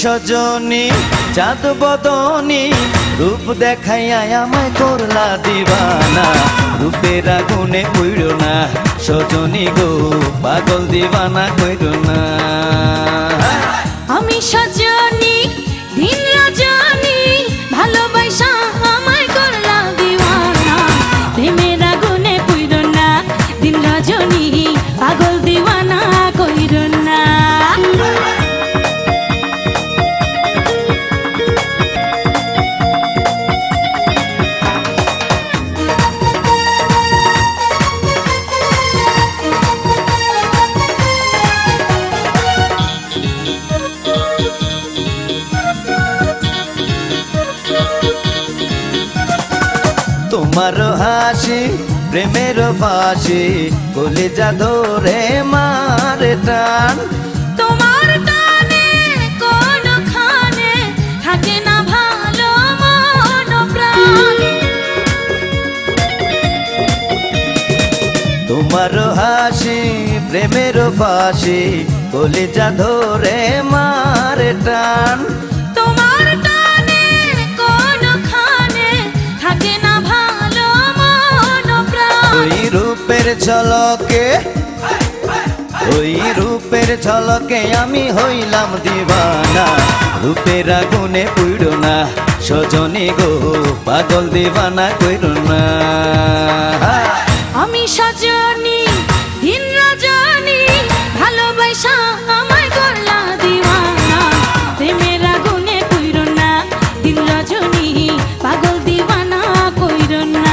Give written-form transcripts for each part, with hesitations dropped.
সজনী চাঁদ বদনী রূপ দেখাইয়া আমায় করলা দিবানা রূপের আগুনে পুইড়ো না সজনী গো পাগল দিবানা কইরো না আমি সজনী দিন রজনী ভালোবাসা আমায় করলা দিওয়ানা প্রেমের আগুনে পুইড়ো না দিন রজনী পাগল দিওয়ানা কইরো না তোমার হাসি প্রেমের ফাঁসি কলিজা ধরে মারে টান তোমার টানে কোনখানে থাকে না ভালো মন প্রাণ তোমার হাসি প্রেমের ফাঁসি কলিজা ধরে মারে টান তোমার টানে কোনখানে থাকে না ভালো মন প্রাণ ওই রূপের ঝলকে ওই রূপের ঝলকে আমি হইলাম দিবানা রূপের আগুনে পুইড়ো না সজনী গো পাগল দিবানা কইরো না আমি সজনী দিন রজনী ভালোবাসা আমায় করলা দিওয়ানা প্রেমের আগুনে কইরো না দিন রজনী পাগল দিওয়ানা কইরো না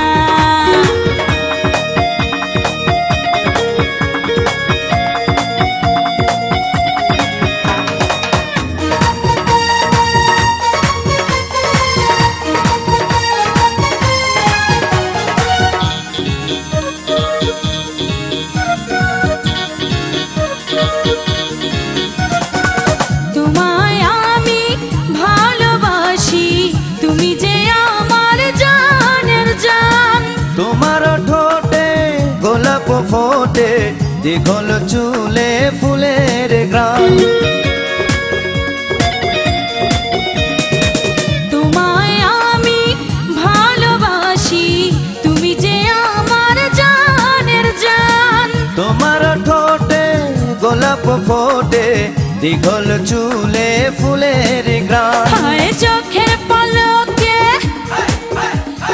তোমায় আমি ভালোবাসি তুমি যে আমার জানের জান তোমার ঠোঁটে গোলাপ ফোটে দীঘল চুলে ফুলের গ্রাম তোমায় আমি ভালোবাসি তুমি যে আমার জানের জান তোমার ঠোঁটে গোলাপ ফোটে দীঘল চুলে ফুলের গ্রাম হায় চোখের পলকে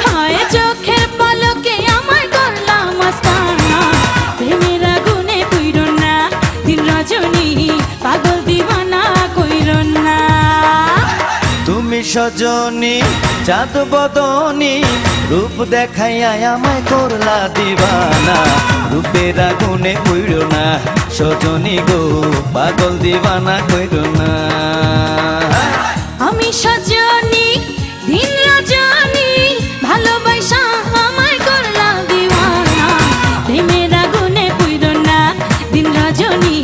হায় চোখের পলকে আমায় করলা মাস্তানা প্রেমের আগুনে পুইড়ো না দিন রজনী পাগল দিওয়ানা কইরো না তুমি সজনী চাঁদ বদনী রূপ দেখাইয়া আমায় করলা দিবানা রূপের আগুনে পুইড়ো না সজনী গো পাগল দিবানা কইরো না আমি সজনী দিন রজনী ভালোবাসা আমায় করলা দিওয়ানা প্রেমের আগুনে পুইড়ো না দিন রজনী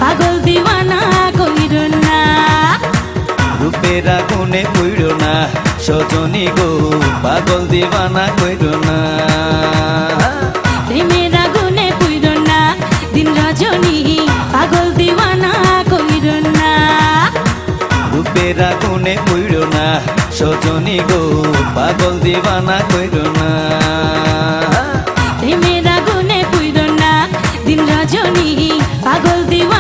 পাগল দিওয়ানা কইরো না রূপের আগুনে পুইড়ো না সজনী গো পাগল দিবানা কইরো না প্রেমের আগুনে পুইড়ো না দিন রজনী পাগল দিওয়ানা কইরো না রূপের আগুনে পুইড়ো না সজনী গো পাগল দিবানা কইরো না প্রেমের আগুনে পুইড়ো না দিন রজনী পাগল দিওয়ানা